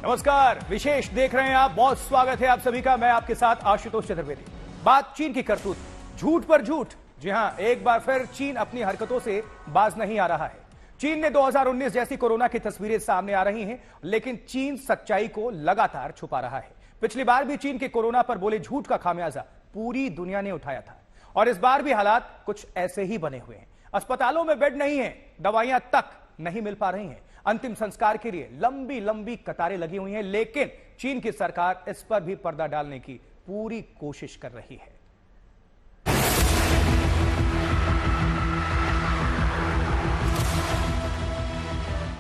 नमस्कार, विशेष देख रहे हैं आप। बहुत स्वागत है आप सभी का। मैं आपके साथ आशुतोष चतुर्वेदी। बात चीन की करतूत, झूठ पर झूठ। जी हां, एक बार फिर चीन अपनी हरकतों से बाज नहीं आ रहा है। चीन ने 2019 जैसी कोरोना की तस्वीरें सामने आ रही हैं, लेकिन चीन सच्चाई को लगातार छुपा रहा है। पिछली बार भी चीन के कोरोना पर बोले झूठ का खामियाजा पूरी दुनिया ने उठाया था, और इस बार भी हालात कुछ ऐसे ही बने हुए हैं। अस्पतालों में बेड नहीं है, दवाइयां तक नहीं मिल पा रही हैं, अंतिम संस्कार के लिए लंबी लंबी कतारें लगी हुई हैं, लेकिन चीन की सरकार इस पर भी पर्दा डालने की पूरी कोशिश कर रही है।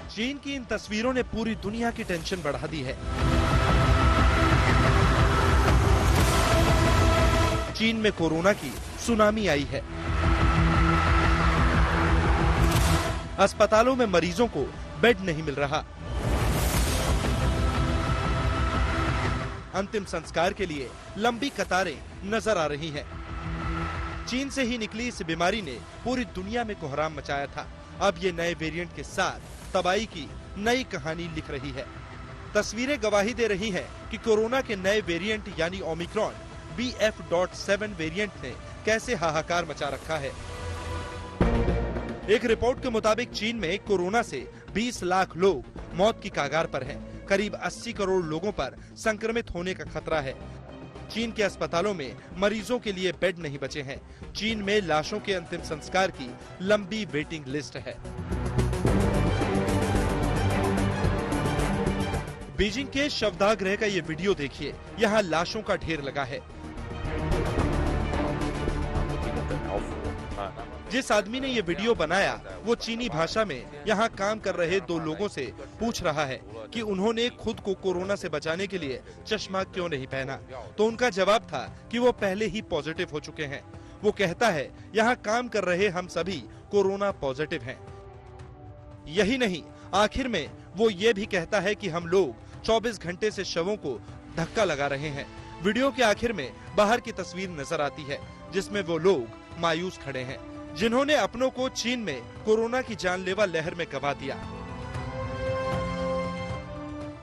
चीन की इन तस्वीरों ने पूरी दुनिया की टेंशन बढ़ा दी है। चीन में कोरोना की सुनामी आई है। अस्पतालों में मरीजों को बेड नहीं मिल रहा। अंतिम संस्कार के लिए लंबी कतारें नजर आ रही हैं। चीन से ही निकली इस बीमारी ने पूरी दुनिया में कोहराम मचाया था। अब ये नए वेरिएंट के साथ तबाही की नई कहानी लिख रही है। तस्वीरें गवाही दे रही हैं कि कोरोना के नए वेरिएंट यानी ओमिक्रॉन BF.7 वेरिएंट ने कैसे हाहाकार मचा रखा है। एक रिपोर्ट के मुताबिक चीन में कोरोना से 20 लाख लोग मौत की कगार पर हैं। करीब 80 करोड़ लोगों पर संक्रमित होने का खतरा है। चीन के अस्पतालों में मरीजों के लिए बेड नहीं बचे हैं। चीन में लाशों के अंतिम संस्कार की लंबी वेटिंग लिस्ट है। बीजिंग के शवदाह गृह का ये वीडियो देखिए। यहाँ लाशों का ढेर लगा है। जिस आदमी ने ये वीडियो बनाया वो चीनी भाषा में यहाँ काम कर रहे दो लोगों से पूछ रहा है कि उन्होंने खुद को कोरोना से बचाने के लिए चश्मा क्यों नहीं पहना। तो उनका जवाब था कि वो पहले ही पॉजिटिव हो चुके हैं। वो कहता है, यहाँ काम कर रहे हम सभी कोरोना पॉजिटिव हैं। यही नहीं, आखिर में वो ये भी कहता है कि हम लोग 24 घंटे से शवों को धक्का लगा रहे हैं। वीडियो के आखिर में बाहर की तस्वीर नजर आती है, जिसमें वो लोग मायूस खड़े हैं, जिन्होंने अपनों को चीन में कोरोना की जानलेवा लहर में गवा दिया।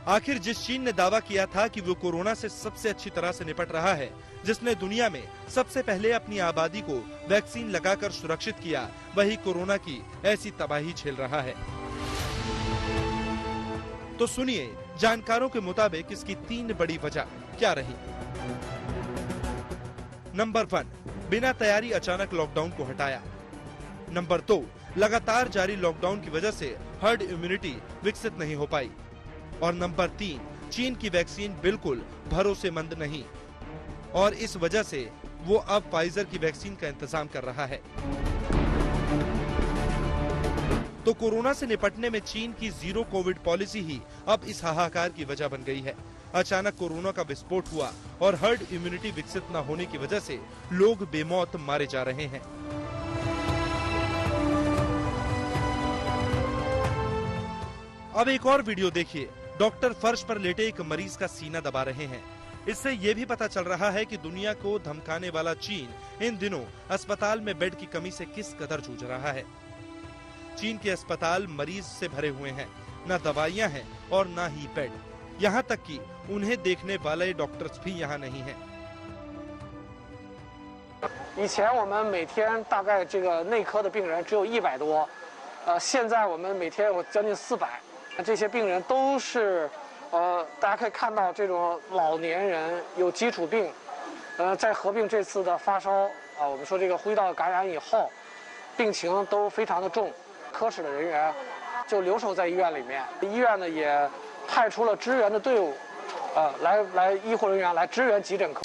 आखिर जिस चीन ने दावा किया था कि वो कोरोना से सबसे अच्छी तरह से निपट रहा है, जिसने दुनिया में सबसे पहले अपनी आबादी को वैक्सीन लगाकर सुरक्षित किया, वही कोरोना की ऐसी तबाही झेल रहा है। तो सुनिए जानकारों के मुताबिक इसकी 3 बड़ी वजह क्या रही। नंबर 1, बिना तैयारी अचानक लॉकडाउन को हटाया। नंबर 2, लगातार जारी लॉकडाउन की वजह से हर्ड इम्यूनिटी विकसित नहीं हो पाई। और नंबर 3, चीन की वैक्सीन बिल्कुल भरोसेमंद नहीं, और इस वजह से वो अब फाइजर की वैक्सीन का इंतजाम कर रहा है। तो कोरोना से निपटने में चीन की जीरो कोविड पॉलिसी ही अब इस हाहाकार की वजह बन गई है। अचानक कोरोना का विस्फोट हुआ और हर्ड इम्यूनिटी विकसित न होने की वजह से लोग बेमौत मारे जा रहे हैं। अब एक और वीडियो देखिए। डॉक्टर फर्श पर लेटे एक मरीज का सीना दबा रहे हैं। इससे ये भी पता चल रहा है कि दुनिया को धमकाने वाला चीन इन दिनों अस्पताल में बेड की कमी से किस कदर जूझ रहा है। चीन के अस्पताल मरीज से भरे हुए हैं, न दवाइयां हैं और न ही बेड। यहाँ तक कि उन्हें देखने वाले डॉक्टर्स भी यहाँ नहीं हैं। 以前我们每天大概这个内科的病人只有100多，现在我们每天有将近400。这些病人都是，大家可以看到这种老年人有基础病，再合并这次的发烧啊，我们说这个呼吸道感染以后，病情都非常的重。科室的人员就留守在医院里面，医院呢也派出了支援的队伍，来医护人员来支援急诊科。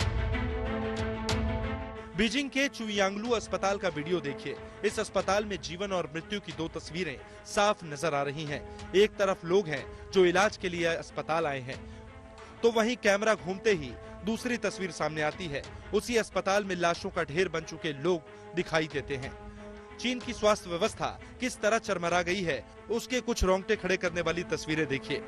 बीजिंग के चुयांगलू अस्पताल का वीडियो देखिए। इस अस्पताल में जीवन और मृत्यु की 2 तस्वीरें साफ नजर आ रही हैं। एक तरफ लोग हैं जो इलाज के लिए अस्पताल आए हैं, तो वहीं कैमरा घूमते ही दूसरी तस्वीर सामने आती है। उसी अस्पताल में लाशों का ढेर बन चुके लोग दिखाई देते हैं। चीन की स्वास्थ्य व्यवस्था किस तरह चरमरा गई है, उसके कुछ रोंगटे खड़े करने वाली तस्वीरें देखिए।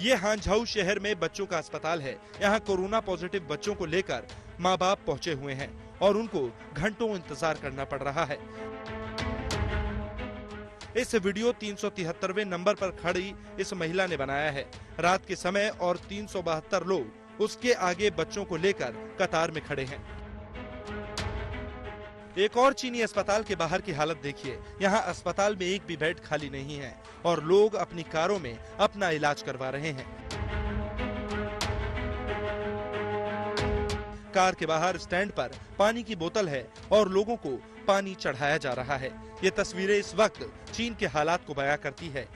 ये हांझाऊ शहर में बच्चों का अस्पताल है। यहाँ कोरोना पॉजिटिव बच्चों को लेकर माँ बाप पहुँचे हुए हैं और उनको घंटों इंतजार करना पड़ रहा है। इस वीडियो 373वें नंबर पर खड़ी इस महिला ने बनाया है। रात के समय और 372 लोग उसके आगे बच्चों को लेकर कतार में खड़े हैं। एक और चीनी अस्पताल के बाहर की हालत देखिए। यहाँ अस्पताल में एक भी बेड खाली नहीं है और लोग अपनी कारों में अपना इलाज करवा रहे हैं। कार के बाहर स्टैंड पर पानी की बोतल है और लोगों को पानी चढ़ाया जा रहा है। ये तस्वीरें इस वक्त चीन के हालात को बयां करती है।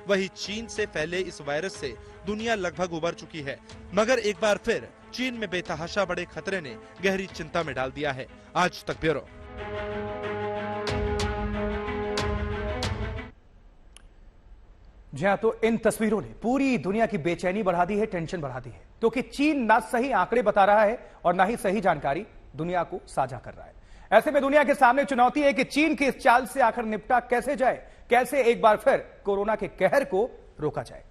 वही चीन से फैले इस वायरस से दुनिया लगभग उबर चुकी है, मगर एक बार फिर चीन में बेतहाशा बड़े खतरे ने गहरी चिंता में डाल दिया है। आज तक ब्यूरो। जी हाँ, तो इन तस्वीरों ने पूरी दुनिया की बेचैनी बढ़ा दी है, टेंशन बढ़ा दी है, क्योंकि चीन ना सही आंकड़े बता रहा है और ना ही सही जानकारी दुनिया को साझा कर रहा है। ऐसे में दुनिया के सामने चुनौती है कि चीन की इस चाल से आखिर निपटा कैसे जाए, कैसे एक बार फिर कोरोना के कहर को रोका जाए।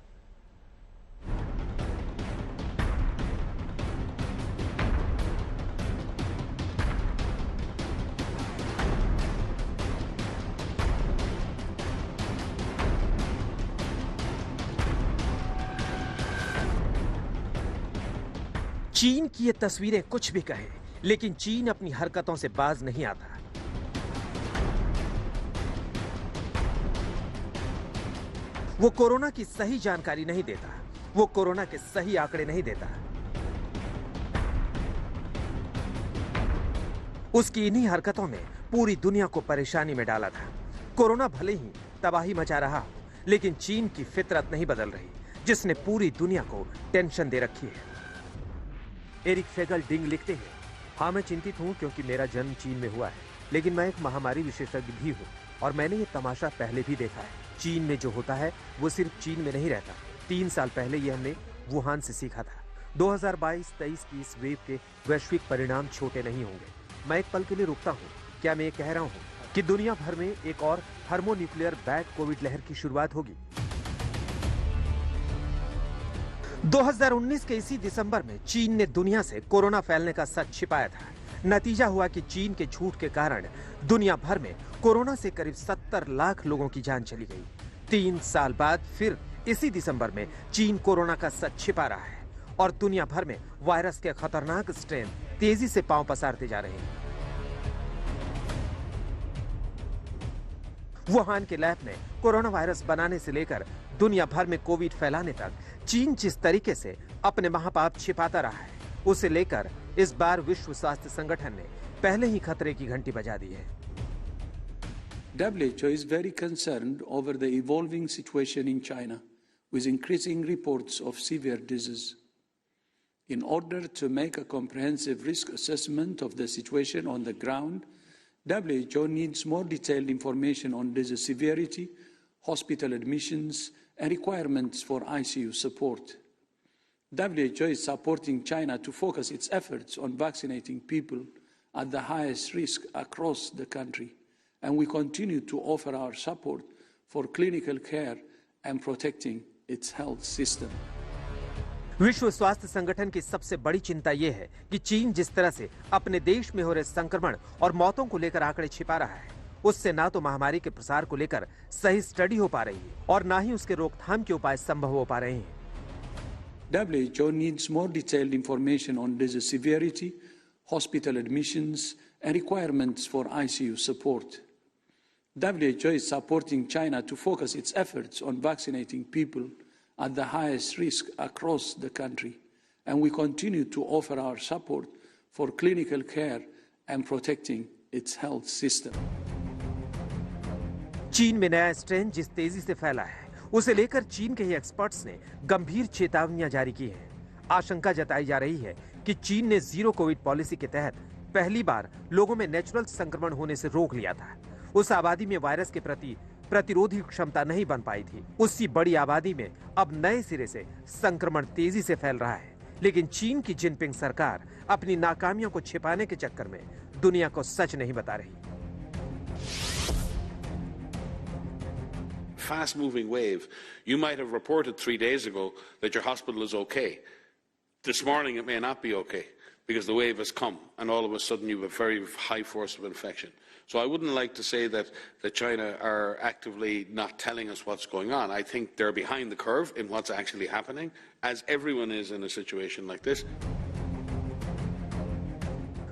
चीन की ये तस्वीरें कुछ भी कहें, लेकिन चीन अपनी हरकतों से बाज नहीं आता। वो कोरोना की सही जानकारी नहीं देता, वो कोरोना के सही आंकड़े नहीं देता। उसकी इन्हीं हरकतों ने पूरी दुनिया को परेशानी में डाला था। कोरोना भले ही तबाही मचा रहा हो, लेकिन चीन की फितरत नहीं बदल रही, जिसने पूरी दुनिया को टेंशन दे रखी है। एरिक फेगल डिंग लिखते हैं, हाँ मैं चिंतित हूँ क्योंकि मेरा जन्म चीन में हुआ है, लेकिन मैं एक महामारी विशेषज्ञ भी हूँ और मैंने ये तमाशा पहले भी देखा है। चीन में जो होता है वो सिर्फ चीन में नहीं रहता। 3 साल पहले ये हमने वुहान से सीखा था। 2022-23 की इस वेव के वैश्विक परिणाम छोटे नहीं होंगे। मैं एक पल के लिए रुकता हूँ। क्या मैं ये कह रहा हूँ कि दुनिया भर में एक और थर्मोन्यूक्लियर बैड कोविड लहर की शुरुआत होगी? 2019 के इसी दिसंबर में चीन ने दुनिया से कोरोना फैलने का सच छिपाया था। नतीजा हुआ कि चीन के झूठ के कारण दुनिया भर में कोरोना से करीब 70 लाख लोगों की जान चली गई। 3 साल बाद फिर इसी दिसंबर में चीन कोरोना का सच छिपा रहा है और दुनिया भर में वायरस के खतरनाक स्ट्रेन तेजी से पांव पसारते जा रहे हैं। वुहान के लैब में कोरोना वायरस बनाने से लेकर दुनिया भर में कोविड फैलाने तक चीन जिस तरीके से अपने महापाप छिपाता रहा है, उसे लेकर इस बार विश्व स्वास्थ्य संगठन ने पहले ही खतरे की घंटी बजा दी है। WHO is very concerned over the evolving situation in China, with increasing reports of severe disease. In order to make a comprehensive risk assessment of the situation on the ground, WHO needs more detailed information on disease severity, hospital admissions, and requirements for ICU support. WHO is supporting China to focus its efforts on vaccinating people at the highest risk across the country, and we continue to offer our support for clinical care and protecting its health system. विश्व स्वास्थ्य संगठन की सबसे बड़ी चिंता यह है कि चीन जिस तरह से अपने देश में हो रहे संक्रमण और मौतों को लेकर आंकड़े छिपा रहा है, उससे ना तो महामारी के प्रसार को लेकर सही स्टडी हो पा रही है और ना ही उसके रोकथाम के उपाय संभव हो पा रहे हैं। WHO needs more detailed information on disease severity, hospital admissions, and requirements for ICU support. WHO is supporting China to focus its efforts on vaccinating people at the highest risk across the country, and we continue to offer our support for clinical care and protecting its health system. चीन में नया strain जिस तेजी से फैला है, उसे लेकर चीन के ही एक्सपर्ट्स ने गंभीर चेतावनियां जारी की हैं। आशंका जताई जा रही है कि चीन ने जीरो कोविड पॉलिसी के तहत पहली बार लोगों में नेचुरल संक्रमण होने से रोक लिया था। उस आबादी में वायरस के प्रति प्रतिरोधी क्षमता नहीं बन पाई थी। उसी बड़ी आबादी में अब नए सिरे से संक्रमण तेजी से फैल रहा है, लेकिन चीन की जिनपिंग सरकार अपनी नाकामियों को छिपाने के चक्कर में दुनिया को सच नहीं बता रही। Fast-moving wave. You might have reported 3 days ago that your hospital is okay. This morning it may not be okay because the wave has come and all of a sudden you have a very high force of infection. So I wouldn't like to say that China are actively not telling us what's going on. I think they're behind the curve in what's actually happening, as everyone is in a situation like this.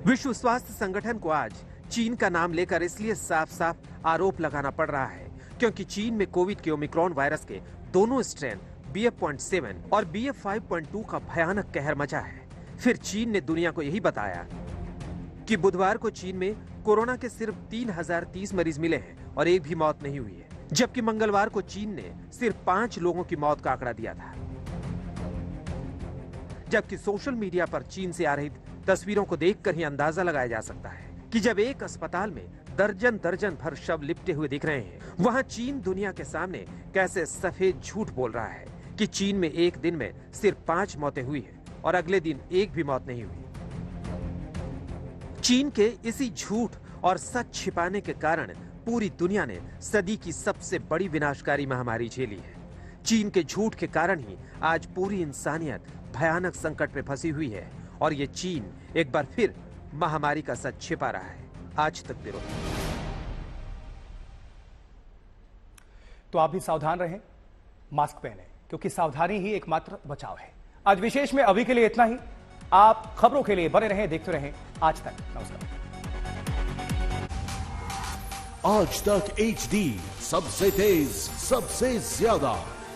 विश्व स्वास्थ्य संगठन को आज चीन का नाम लेकर इसलिए साफ-साफ आरोप लगाना पड़ रहा है क्योंकि चीन में कोविड के ओमिक्रॉन वायरस के दोनों स्ट्रेन BF.7 और BF5.2 का भयानक कहर मचा है। फिर चीन ने दुनिया को यही बताया कि बुधवार को चीन में कोरोना के सिर्फ 3030 मरीज मिले हैं और एक भी मौत नहीं हुई है, जबकि मंगलवार को चीन ने सिर्फ 5 लोगों की मौत का आंकड़ा दिया था। जबकि सोशल मीडिया पर चीन से आ रही तस्वीरों को देखकर ही अंदाजा लगाया जा सकता है कि जब एक अस्पताल में दर्जन दर्जन भर शव लिपटे हुए दिख रहे हैं, वहां चीन दुनिया के सामने कैसे सफेद झूठ बोल रहा है कि चीन में एक दिन में सिर्फ 5 मौतें हुई है और अगले दिन एक भी मौत नहीं हुई। चीन के इसी झूठ और सच छिपाने के कारण पूरी दुनिया ने सदी की सबसे बड़ी विनाशकारी महामारी झेली है। चीन के झूठ के कारण ही आज पूरी इंसानियत भयानक संकट में फंसी हुई है और ये चीन एक बार फिर महामारी का सच छिपा रहा है। आज तक ब्यूरो। तो आप भी सावधान रहें, मास्क पहनें, क्योंकि सावधानी ही एकमात्र बचाव है। आज विशेष में अभी के लिए इतना ही। आप खबरों के लिए बने रहें, देखते रहें आज तक। नमस्कार। आज तक HD, सबसे तेज, सबसे ज्यादा।